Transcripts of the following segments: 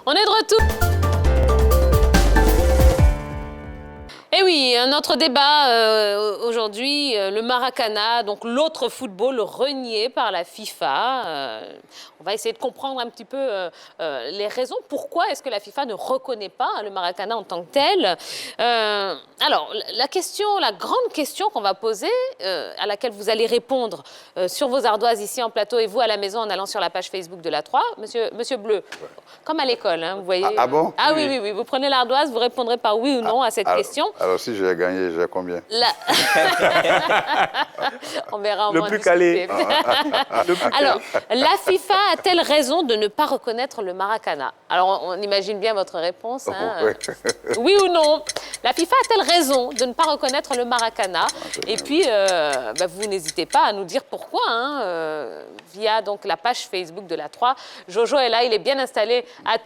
On est de retour. Eh oui, un autre débat aujourd'hui, le Maracana, donc l'autre football renié par la FIFA. On va essayer de comprendre un petit peu les raisons. Pourquoi est-ce que la FIFA ne reconnaît pas le Maracana en tant que tel? Alors, la grande question qu'on va poser, à laquelle vous allez répondre sur vos ardoises ici en plateau et vous à la maison en allant sur la page Facebook de la 3, Monsieur Bleu, comme à l'école, hein, vous voyez. Ah bon? Ah oui, oui, oui, vous prenez l'ardoise, vous répondrez par oui ou non à cette question. Alors, si j'ai gagné, j'ai combien? On verra en le plus calé. Alors, la FIFA a-t-elle raison de ne pas reconnaître le Maracana? Alors, on imagine bien votre réponse. Hein. Oui ou non? La FIFA a-t-elle raison de ne pas reconnaître le Maracana? Et puis, vous n'hésitez pas à nous dire pourquoi, hein, via donc, la page Facebook de la 3. Jojo est là, il est bien installé à...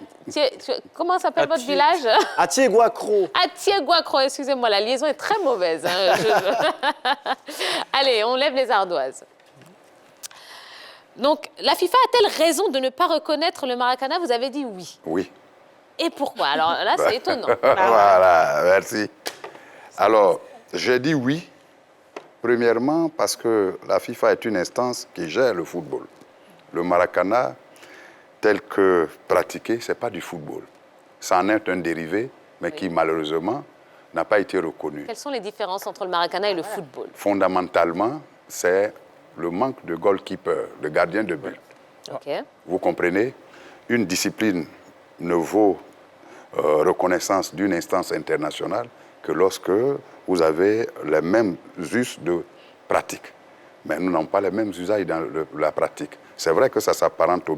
Comment s'appelle votre village? À Thiéguacro. À Thiéguacro, excusez-moi, la liaison est très mauvaise. Hein, Allez, on lève les ardoises. Donc, la FIFA a-t-elle raison de ne pas reconnaître le Maracana? Vous avez dit oui. Oui. Et pourquoi? Alors là, c'est étonnant. Voilà, merci. Alors, j'ai dit oui, premièrement parce que la FIFA est une instance qui gère le football. Le Maracana, tel que pratiqué, ce n'est pas du football. Ça en est un dérivé, mais qui malheureusement n'a pas été reconnu. Quelles sont les différences entre le Maracana et le football? Fondamentalement, c'est le manque de goalkeeper, de gardien de but. Okay. Vous comprenez? Une discipline ne vaut reconnaissance d'une instance internationale que lorsque vous avez les mêmes us de pratique. Mais nous n'avons pas les mêmes usages dans la pratique. C'est vrai que ça s'apparente au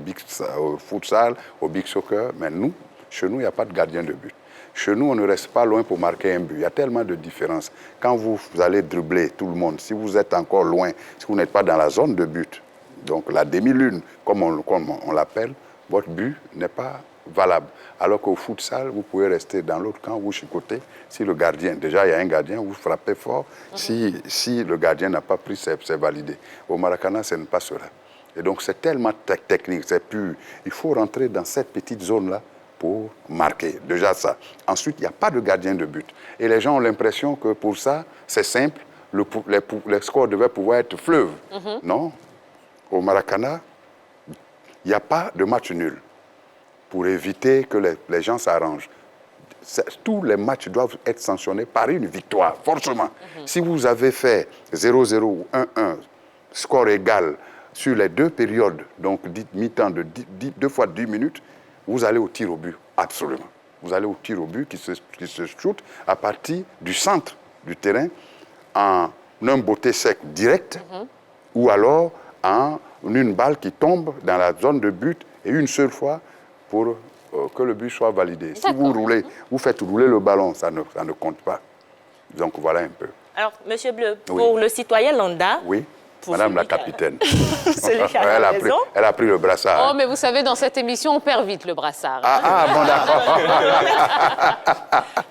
futsal, au big soccer, mais nous, chez nous, il n'y a pas de gardien de but. Chez nous, on ne reste pas loin pour marquer un but. Il y a tellement de différences. Quand vous allez dribbler tout le monde, si vous êtes encore loin, si vous n'êtes pas dans la zone de but, donc la demi-lune, comme on l'appelle, votre but n'est pas valable. Alors qu'au futsal, vous pouvez rester dans l'autre camp, vous chicotez. Si le gardien, déjà il y a un gardien, vous frappez fort. Si le gardien n'a pas pris, c'est validé. Au Maracana, ce n'est pas cela. Et donc c'est tellement technique, c'est plus... Il faut rentrer dans cette petite zone-là pour marquer, déjà ça. Ensuite, il n'y a pas de gardien de but. Et les gens ont l'impression que pour ça, c'est simple, les scores devaient pouvoir être fleuves. Non, au Maracana, il n'y a pas de match nul pour éviter que les gens s'arrangent. Tous les matchs doivent être sanctionnés par une victoire, forcément. Si vous avez fait 0-0 ou 1-1, score égal sur les deux périodes, donc mi-temps de 2 fois 10 minutes, vous allez au tir au but, absolument. Vous allez au tir au but qui se shoot à partir du centre du terrain en un botté sec direct ou alors en une balle qui tombe dans la zone de but et une seule fois pour que le but soit validé. Si vous roulez, vous faites rouler le ballon, ça ne compte pas. Donc voilà un peu. Alors, Monsieur Bleu, pour le citoyen lambda... Oui. Madame la capitaine. Celui qui a raison. Elle a pris le brassard. Oh, mais vous savez, dans cette émission, on perd vite le brassard. Bon, d'accord.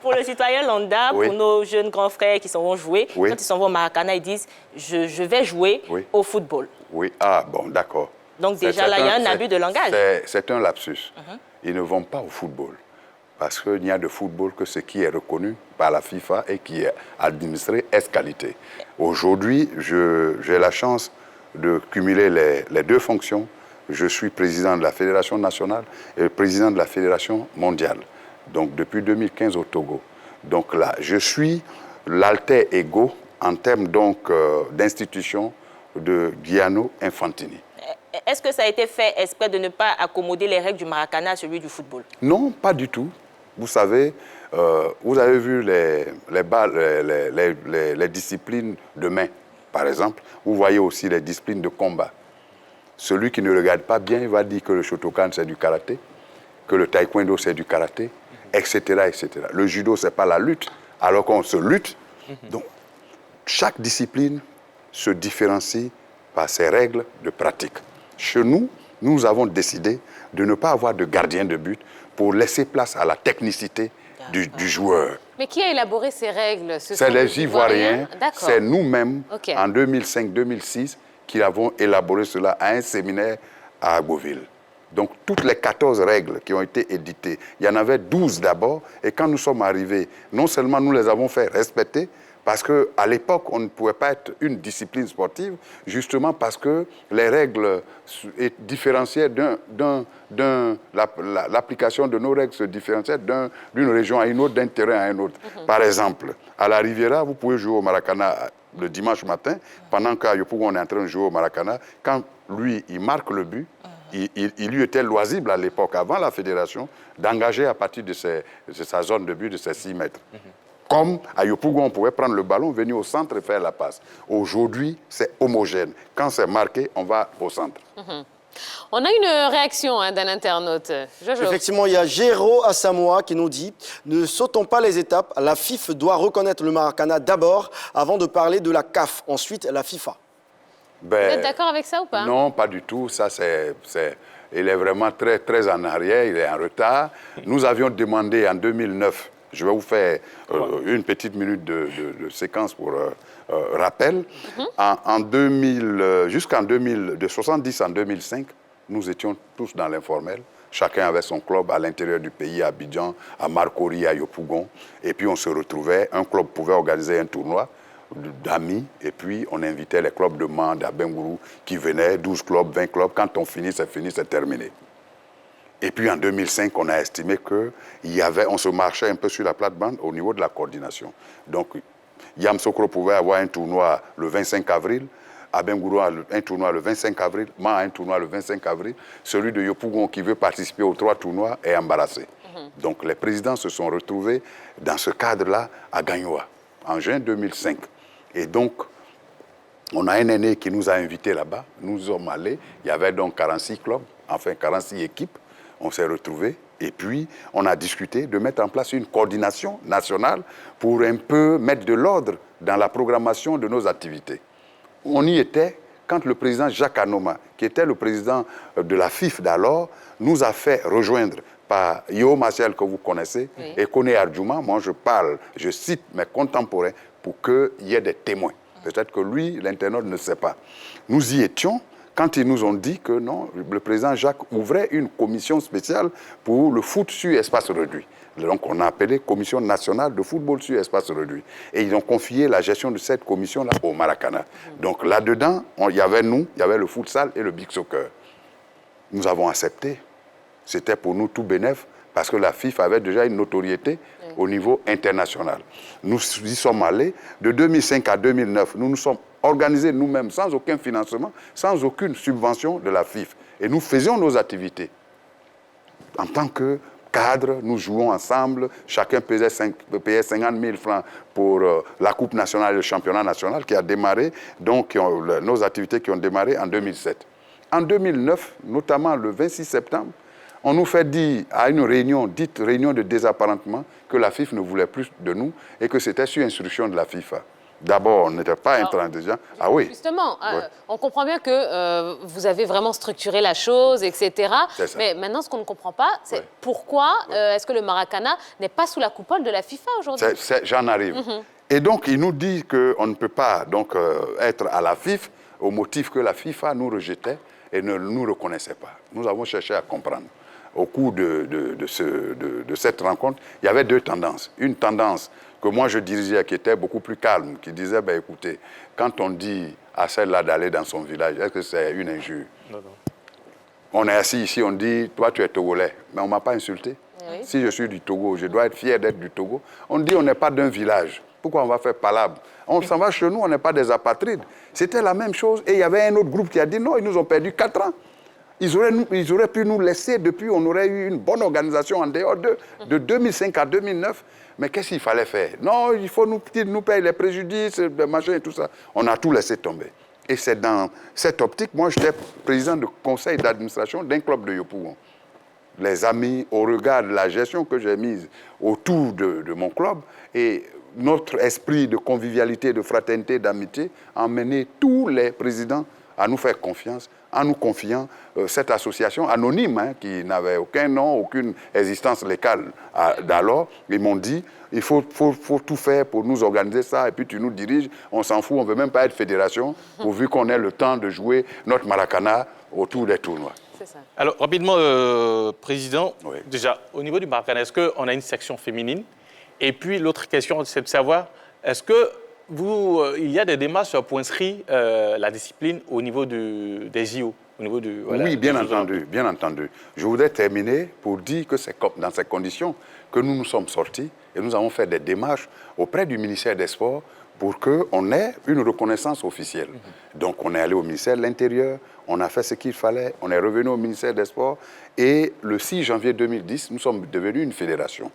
Pour le citoyen lambda, pour nos jeunes grands frères qui s'en vont jouer, quand ils s'en vont au Maracana, ils disent « je vais jouer au football ». Oui, bon, d'accord. Donc déjà, là, il y a un abus de langage. C'est un lapsus. Ils ne vont pas au football. Parce qu'il n'y a de football que ce qui est reconnu par la FIFA et qui est administré ès-qualité. Aujourd'hui, j'ai la chance de cumuler les deux fonctions. Je suis président de la Fédération nationale et président de la Fédération mondiale. Donc depuis 2015 au Togo. Donc là, je suis l'alter ego en termes d'institution de Gianni Infantini. Est-ce que ça a été fait exprès de ne pas accommoder les règles du Maracana à celui du football? Non, pas du tout. Vous savez, vous avez vu les disciplines de main, par exemple. Vous voyez aussi les disciplines de combat. Celui qui ne regarde pas bien, il va dire que le Shotokan, c'est du karaté, que le taekwondo, c'est du karaté, etc., etc. Le judo, ce n'est pas la lutte, alors qu'on se lutte. Donc, chaque discipline se différencie par ses règles de pratique. Chez nous, nous avons décidé de ne pas avoir de gardien de but pour laisser place à la technicité du joueur. Mais qui a élaboré ces règles? C'est les Ivoiriens, c'est nous-mêmes, en 2005-2006, qui avons élaboré cela à un séminaire à Agboville. Donc, toutes les 14 règles qui ont été éditées, il y en avait 12 d'abord, et quand nous sommes arrivés, non seulement nous les avons fait respecter, parce qu'à l'époque, on ne pouvait pas être une discipline sportive, justement parce que les règles différenciaient l'application de nos règles se différenciait d'une région à une autre, d'un terrain à un autre. Par exemple, à la Riviera, vous pouvez jouer au Maracana le dimanche matin, pendant qu'à Yopougon, on est en train de jouer au Maracana. Quand lui, il marque le but, il lui était loisible à l'époque, avant la fédération, d'engager à partir de sa zone de but de ses 6 mètres. Comme à Yopougon, on pouvait prendre le ballon, venir au centre et faire la passe. Aujourd'hui, c'est homogène. Quand c'est marqué, on va au centre. On a une réaction d'un internaute. Jojo. Effectivement, il y a Géraud Asamoah qui nous dit « Ne sautons pas les étapes, la FIF doit reconnaître le Maracana d'abord avant de parler de la CAF, ensuite la FIFA. » Vous êtes d'accord avec ça ou pas? Non, pas du tout. Ça, il est vraiment très, très en arrière, il est en retard. Nous avions demandé en 2009, je vais vous faire une petite minute de séquence pour rappel. Jusqu'en 2000, de 70 en 2005, nous étions tous dans l'informel. Chacun avait son club à l'intérieur du pays, à Abidjan, à Marcory, à Yopougon. Et puis on se retrouvait, un club pouvait organiser un tournoi d'amis, et puis on invitait les clubs de Mande, à Bengourou, qui venaient, 12 clubs, 20 clubs. Quand on finit, c'est terminé. Et puis en 2005, on a estimé qu'on se marchait un peu sur la plate-bande au niveau de la coordination. Donc, Yamoussoukro pouvait avoir un tournoi le 25 avril, à Bengourou un tournoi le 25 avril, Ma un tournoi le 25 avril. Celui de Yopougon qui veut participer aux 3 tournois est embarrassé. Donc les présidents se sont retrouvés dans ce cadre-là à Gagnoa, en juin 2005. Et donc, on a un aîné qui nous a invités là-bas. Nous sommes allés. Il y avait donc 46 clubs, enfin 46 équipes. On s'est retrouvés et puis on a discuté de mettre en place une coordination nationale pour un peu mettre de l'ordre dans la programmation de nos activités. On y était quand le président Jacques Anoma, qui était le président de la FIF d'alors, nous a fait rejoindre par Yo Martial, que vous connaissez, et Koné Arjuma. Moi, je cite mes contemporains pour qu'il y ait des témoins. Peut-être que lui, l'internaute, ne sait pas. Nous y étions quand ils nous ont dit que non, le président Jacques ouvrait une commission spéciale pour le foot sur espace réduit. Donc on a appelé Commission nationale de football sur espace réduit. Et ils ont confié la gestion de cette commission-là au Maracana. Donc là-dedans, il y avait nous, il y avait le futsal et le big soccer. Nous avons accepté. C'était pour nous tout bénef, parce que la FIFA avait déjà une notoriété au niveau international. Nous y sommes allés. De 2005 à 2009, nous nous sommes organisés nous-mêmes, sans aucun financement, sans aucune subvention de la FIFA. Et nous faisions nos activités. En tant que cadre, nous jouons ensemble. Chacun payait 50 000 francs pour la Coupe nationale et le championnat national qui a démarré, donc nos activités qui ont démarré en 2007. En 2009, notamment le 26 septembre, on nous fait dire à une réunion, dite réunion de désapparentement, que la FIFA ne voulait plus de nous et que c'était sur instruction de la FIFA. D'abord, on n'était pas intransigeant. Ah oui. Justement, on comprend bien que vous avez vraiment structuré la chose, etc. Mais maintenant, ce qu'on ne comprend pas, c'est pourquoi est-ce que le Maracana n'est pas sous la coupole de la FIFA aujourd'hui? J'en arrive. Et donc, il nous dit qu'on ne peut pas donc, être à la FIFA au motif que la FIFA nous rejetait et ne nous reconnaissait pas. Nous avons cherché à comprendre. Au cours de cette rencontre, il y avait 2 tendances. Une tendance que moi je dirigeais, qui était beaucoup plus calme, qui disait, ben, écoutez, quand on dit à celle-là d'aller dans son village, est-ce que c'est une injure? Non. On est assis ici, on dit, toi tu es Togolais, mais on ne m'a pas insulté. Oui. Si je suis du Togo, je dois être fier d'être du Togo. On dit, on n'est pas d'un village. Pourquoi on va faire palabre? On s'en va chez nous, on n'est pas des apatrides. C'était la même chose. Et il y avait un autre groupe qui a dit, non, ils nous ont perdu 4 ans. Ils auraient pu nous laisser depuis, on aurait eu une bonne organisation en dehors de 2005 à 2009. Mais qu'est-ce qu'il fallait faire? Non, il faut nous payer les préjudices, les machins et tout ça. On a tout laissé tomber. Et c'est dans cette optique, moi j'étais président du conseil d'administration d'un club de Yopougon. Les amis, au regard de la gestion que j'ai mise autour de mon club, et notre esprit de convivialité, de fraternité, d'amitié, a emmené tous les présidents à nous faire confiance, en nous confiant cette association anonyme, qui n'avait aucun nom, aucune existence légale d'alors. Ils m'ont dit, il faut tout faire pour nous organiser ça, et puis tu nous diriges, on s'en fout, on ne veut même pas être fédération, pourvu qu'on ait le temps de jouer notre Maracana autour des tournois. c'est ça. Alors, rapidement, Président, Oui. déjà, au niveau du Maracana, est-ce qu'on a une section féminine? Et puis, l'autre question, c'est de savoir, est-ce que il y a des démarches pour inscrire la discipline au niveau des JO au niveau voilà, oui, bien entendu, bien entendu. Je voudrais terminer pour dire que c'est dans ces conditions que nous nous sommes sortis et nous avons fait des démarches auprès du ministère des Sports pour qu'on ait une reconnaissance officielle. Donc, on est allé au ministère de l'Intérieur, on a fait ce qu'il fallait, on est revenu au ministère des Sports et le 6 janvier 2010, nous sommes devenus une fédération.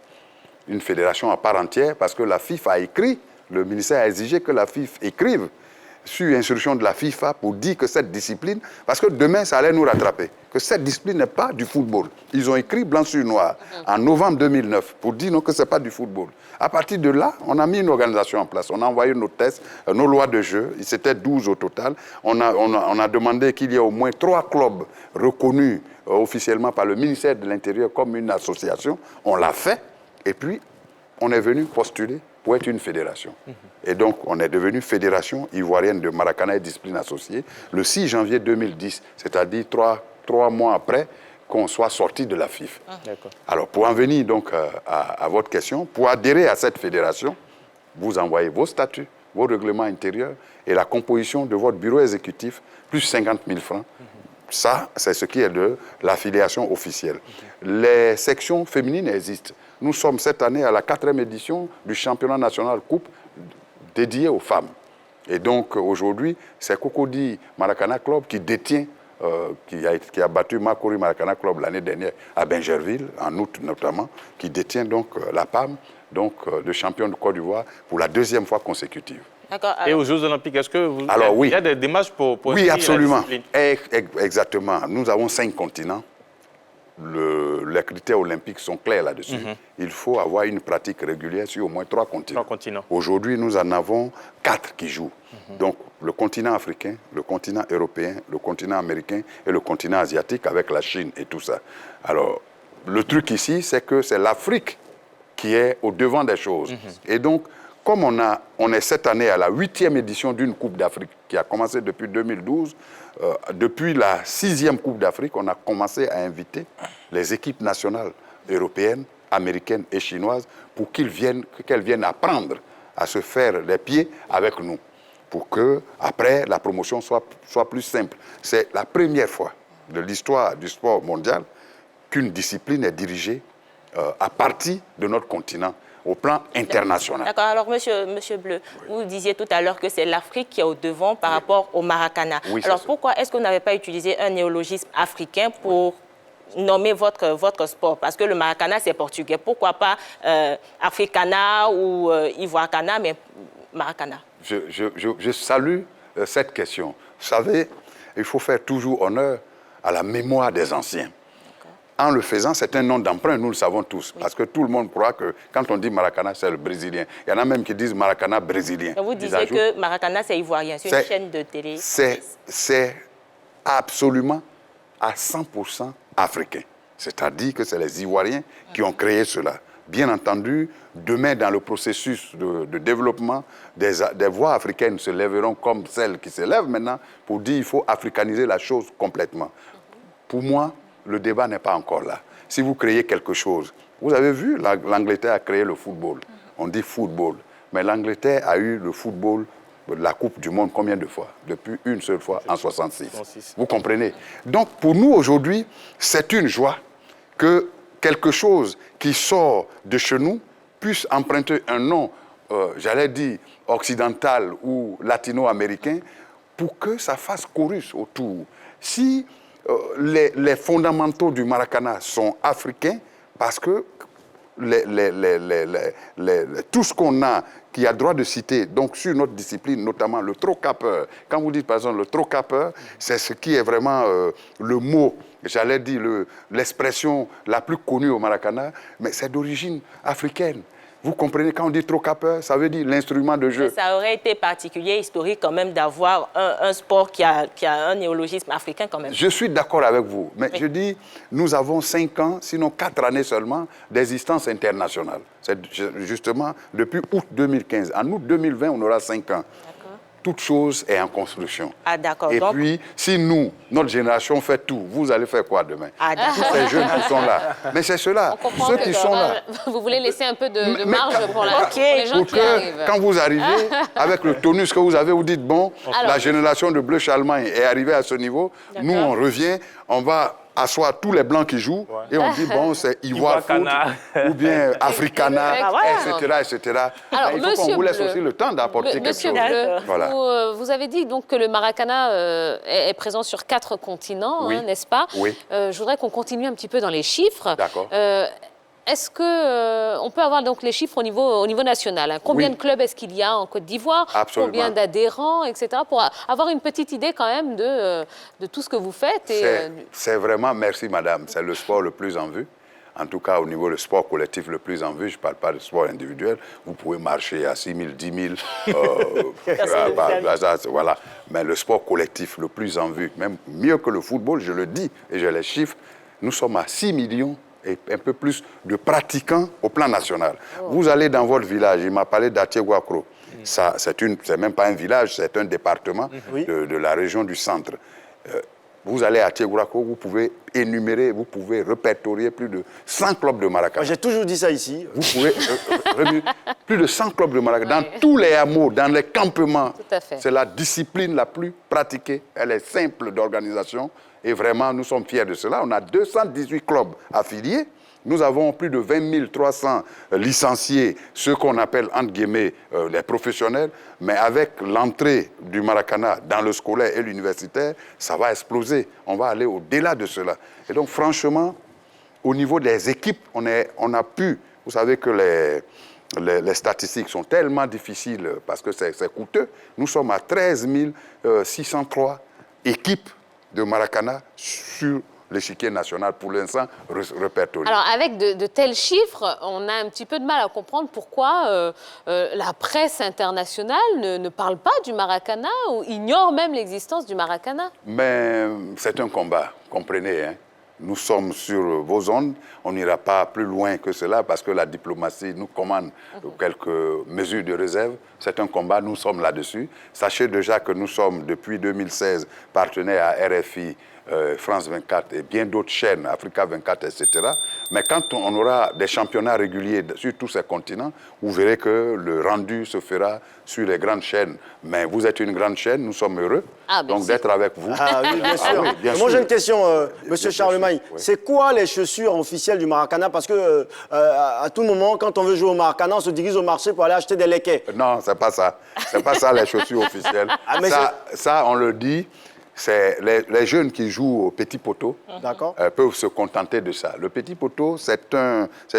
Une fédération à part entière parce que la FIFA a écrit, le ministère a exigé que la FIFA écrive sur instruction de la FIFA pour dire que cette discipline, parce que demain ça allait nous rattraper, que cette discipline n'est pas du football. Ils ont écrit blanc sur noir en novembre 2009 pour dire non, que ce n'est pas du football. À partir de là, on a mis une organisation en place, on a envoyé nos tests, nos lois de jeu, c'était 12 au total. On a demandé qu'il y ait au moins 3 clubs reconnus officiellement par le ministère de l'Intérieur comme une association. On l'a fait et puis on est venu postuler pour être une fédération. Et donc, on est devenu Fédération ivoirienne de Maracana et discipline associée le 6 janvier 2010, c'est-à-dire 3 mois après qu'on soit sorti de la FIFA. Alors, pour en venir donc à votre question, pour adhérer à cette fédération, vous envoyez vos statuts, vos règlements intérieurs et la composition de votre bureau exécutif, plus 50 000 francs. Ça, c'est ce qui est de l'affiliation officielle. Les sections féminines existent. Nous sommes cette année à la 4e édition du championnat national coupe dédié aux femmes. Et donc aujourd'hui, c'est Cocody Maracana Club qui détient, qui a battu Makori Maracana Club l'année dernière à Bingerville, en août notamment, qui détient donc la PAM, donc le champion de Côte d'Ivoire pour la 2e fois consécutive. Et aux Jeux Olympiques, est-ce que oui. Il y a des démarches pour oui, absolument. Exactement. Nous avons 5 continents. Les critères olympiques sont clairs là-dessus. Il faut avoir une pratique régulière sur au moins 3 continents. Aujourd'hui, nous en avons 4 qui jouent. Donc, le continent africain, le continent européen, le continent américain et le continent asiatique avec la Chine et tout ça. Alors, le truc ici, c'est que c'est l'Afrique qui est au devant des choses. Et donc, comme on est cette année à la 8e édition d'une Coupe d'Afrique qui a commencé depuis 2012, depuis la 6e Coupe d'Afrique, on a commencé à inviter les équipes nationales européennes, américaines et chinoises pour qu'elles viennent apprendre à se faire les pieds avec nous, pour que après la promotion soit plus simple. C'est la première fois de l'histoire du sport mondial qu'une discipline est dirigée à partir de notre continent au plan international. D'accord. Alors, monsieur Bleu, vous disiez tout à l'heure que c'est l'Afrique qui est au devant par rapport au Maracana. Oui, alors, pourquoi est-ce qu'on n'avait pas utilisé un néologisme africain pour nommer votre sport? Parce que le Maracana, c'est portugais. Pourquoi pas Africana ou Ivoire-Cana, mais Maracana? Je salue cette question. Vous savez, il faut faire toujours honneur à la mémoire des anciens. En le faisant, c'est un nom d'emprunt, nous le savons tous. Parce que tout le monde croit que quand on dit Maracana, c'est le brésilien. Il y en a même qui disent Maracana brésilien. Vous disiez que Maracana, c'est ivoirien, c'est une chaîne de télé. C'est absolument à 100% africain. C'est-à-dire que c'est les Ivoiriens qui ont créé cela. Bien entendu, demain, dans le processus de développement, des voix africaines se lèveront comme celles qui se lèvent maintenant pour dire qu'il faut africaniser la chose complètement. Pour moi, le débat n'est pas encore là. Si vous créez quelque chose, vous avez vu, l'Angleterre a créé le football. On dit football. Mais l'Angleterre a eu le football, la Coupe du Monde, combien de fois? Depuis une seule fois, en 66. Vous comprenez? Donc, pour nous, aujourd'hui, c'est une joie que quelque chose qui sort de chez nous puisse emprunter un nom, j'allais dire, occidental ou latino-américain, pour que ça fasse chorus autour. Si les fondamentaux du Maracana sont africains, parce que tout ce qu'on a, qui a droit de citer, donc sur notre discipline, notamment le trocapeur. Quand vous dites par exemple le trocapeur, c'est ce qui est vraiment le mot, j'allais dire l'expression la plus connue au Maracana, mais c'est d'origine africaine. Vous comprenez, quand on dit trocapeur, ça veut dire l'instrument de jeu. Mais ça aurait été particulier, historique quand même d'avoir un sport qui a un néologisme africain quand même. Je suis d'accord avec vous, mais je dis, nous avons 5 ans, sinon 4 années seulement, d'existence internationale. C'est justement depuis août 2015. En août 2020, on aura 5 ans. toute chose est en construction. Ah, d'accord. Et Donc, puis, si nous, notre génération fait tout, vous allez faire quoi demain? ah, d'accord. Tous ces jeunes qui sont là. Mais c'est ceux-là, On comprend ceux que qui sont là. vous voulez laisser un peu de Mais marge quand- pour, Ok. pour les gens Pour qui que, arrivent. quand vous arrivez, avec le tonus que vous avez, vous dites, bon, Alors- la génération de Bleu Charlemagne est arrivée à ce niveau, nous, on revient, on va asseoir tous les Blancs qui jouent, et on dit, bon, c'est Ivoire Foot, Ivoire-Cana. ou bien Africana, Exactement. etc. Alors, Mais il faut Monsieur qu'on vous laisse Bleu, aussi le temps d'apporter quelque Monsieur chose. Bleu, Voilà. vous avez dit donc que le Maracana est présent sur 4 continents, Oui. hein, n'est-ce pas? Oui. Je voudrais qu'on continue un petit peu dans les chiffres. D'accord. Est-ce que on peut avoir donc les chiffres au niveau national, hein? Combien Oui. de clubs est-ce qu'il y a en Côte d'Ivoire? Absolument. Combien d'adhérents, etc. Pour avoir une petite idée quand même de tout ce que vous faites. C'est vraiment, merci madame, c'est le sport le plus en vue. En tout cas, au niveau du sport collectif le plus en vue, je ne parle pas de sport individuel, vous pouvez marcher à 6 000, 10 000, voilà. Mais le sport collectif le plus en vue, même mieux que le football, je le dis, et j'ai les chiffres, nous sommes à 6 millions et un peu plus de pratiquants au plan national. Vous allez dans votre village, il m'a parlé d'Atiéguacro. Ça, c'est même pas un village, c'est un département de la région du centre. Vous allez à Tiégourako, vous pouvez énumérer, vous pouvez répertorier plus de 100 clubs de Maracana. J'ai toujours dit ça ici. Vous pouvez plus de 100 clubs de Maracana. Dans tous les hameaux, dans les campements, Tout à fait. c'est la discipline la plus pratiquée. Elle est simple d'organisation et vraiment, nous sommes fiers de cela. On a 218 clubs affiliés. Nous avons plus de 20 300 licenciés, ceux qu'on appelle, entre guillemets, les professionnels. Mais avec l'entrée du Maracana dans le scolaire et l'universitaire, ça va exploser. On va aller au-delà de cela. Et donc, franchement, au niveau des équipes, on a pu... Vous savez que les statistiques sont tellement difficiles parce que c'est coûteux. Nous sommes à 13 603 équipes de Maracana sur l'échiquier national, pour l'instant, répertorié. Alors, avec de tels chiffres, on a un petit peu de mal à comprendre pourquoi la presse internationale ne parle pas du Maracana ou ignore même l'existence du Maracana. Mais c'est un combat, comprenez. Hein. Nous sommes sur vos ondes, on n'ira pas plus loin que cela parce que la diplomatie nous commande quelques mesures de réserve. C'est un combat, nous sommes là-dessus. Sachez déjà que nous sommes, depuis 2016, partenaires à RFI, France 24 et bien d'autres chaînes, Africa 24, etc. Mais quand on aura des championnats réguliers sur tous ces continents, vous verrez que le rendu se fera sur les grandes chaînes. Mais vous êtes une grande chaîne, nous sommes heureux donc d'être avec vous. Ah oui, bien sûr. oui, bien Moi, sûr. j'ai une question, Monsieur Charlemagne. Oui. C'est quoi les chaussures officielles du Maracana? Parce que à tout moment, quand on veut jouer au Maracana, on se dirige au marché pour aller acheter des lequets. Non, c'est pas ça. C'est pas ça les chaussures officielles. Ah, mais ça, on le dit, c'est les jeunes qui jouent au petit poteau D'accord. peuvent se contenter de ça. Le petit poteau, c'est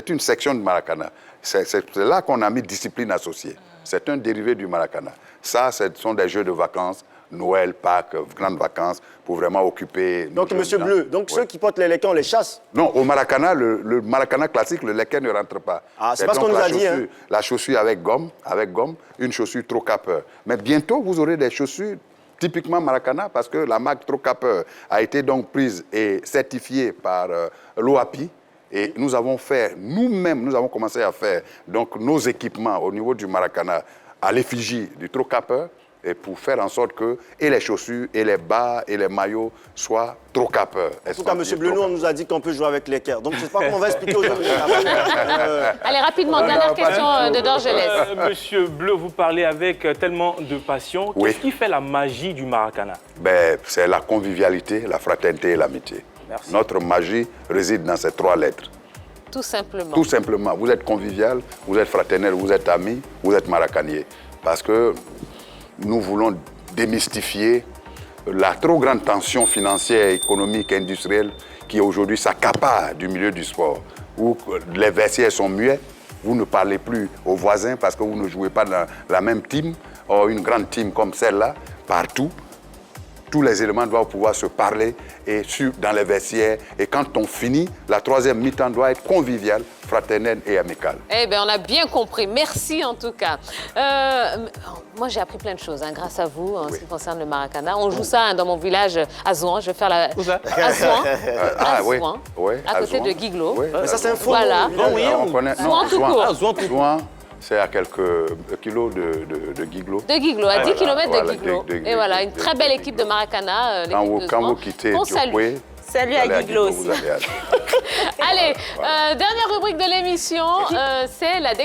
une section de Maracana. C'est là qu'on a mis discipline associée. C'est un dérivé du Maracana. Ça, ce sont des jeux de vacances, Noël, Pâques, grandes vacances, pour vraiment occuper... nos Donc, jeunes Monsieur gens. Bleu, donc Ouais. ceux qui portent les lequets, on les chasse. Non, au Maracana, le Maracana classique, le leket ne rentre pas. Ah, c'est parce donc qu'on nous la a dit, chaussure- hein. La chaussure avec gomme, une chaussure Trocapeur. Mais bientôt, vous aurez des chaussures typiquement Maracana, parce que la marque Trocapeur a été donc prise et certifiée par l'OAPI. Et nous avons fait, nous-mêmes, nous avons commencé à faire donc, nos équipements au niveau du Maracana à l'effigie du Trocapeur, et pour faire en sorte que et les chaussures, et les bas, et les maillots soient Trocapeur. En tout cas, Monsieur Bleu, nous, on nous a dit qu'on peut jouer avec l'équerre. Donc, je ne sais pas comment on va expliquer aujourd'hui. Allez, rapidement, dernière question de Dorgelès. Monsieur Bleu, vous parlez avec tellement de passion. Oui. Qu'est-ce qui fait la magie du Maracana? Ben, c'est la convivialité, la fraternité et l'amitié. Merci. Notre magie réside dans ces 3 lettres. Tout simplement. Tout simplement, vous êtes convivial, vous êtes fraternel, vous êtes ami, vous êtes maracanier. Parce que nous voulons démystifier la trop grande tension financière, économique, industrielle qui aujourd'hui s'accapare du milieu du sport, où les vestiaires sont muets, vous ne parlez plus aux voisins parce que vous ne jouez pas dans la même team. Or, une grande team comme celle-là, partout, tous les éléments doivent pouvoir se parler et dans les vestiaires. Et quand on finit, la 3e mi-temps doit être conviviale, fraternelle et amicale. Eh bien, on a bien compris. Merci en tout cas. Moi, j'ai appris plein de choses grâce à vous en ce qui concerne le Maracana. On joue ça dans mon village à Zouan. Je vais faire la... Où ça? À Zouan. Ah, à oui. Zouan, Oui, à côté Zouan. de Guiglo. Oui, Mais ça, c'est un faux Voilà. mot. Non, oui, on connaît. Zouan tout court. Ah, Zouan tout court. Zouan, C'est à quelques kilos de Guiglo. De Guiglo, à 10 Voilà, km voilà, de Guiglo. de- Et voilà, une de- très de belle Guiglo. équipe de Maracana. Quand l'équipe vous, de quand vous Zouan, quittez qu'on salue. Djokwe, Salut à allez Guiglo aussi. vous allez à- Allez, dernière rubrique de l'émission, c'est la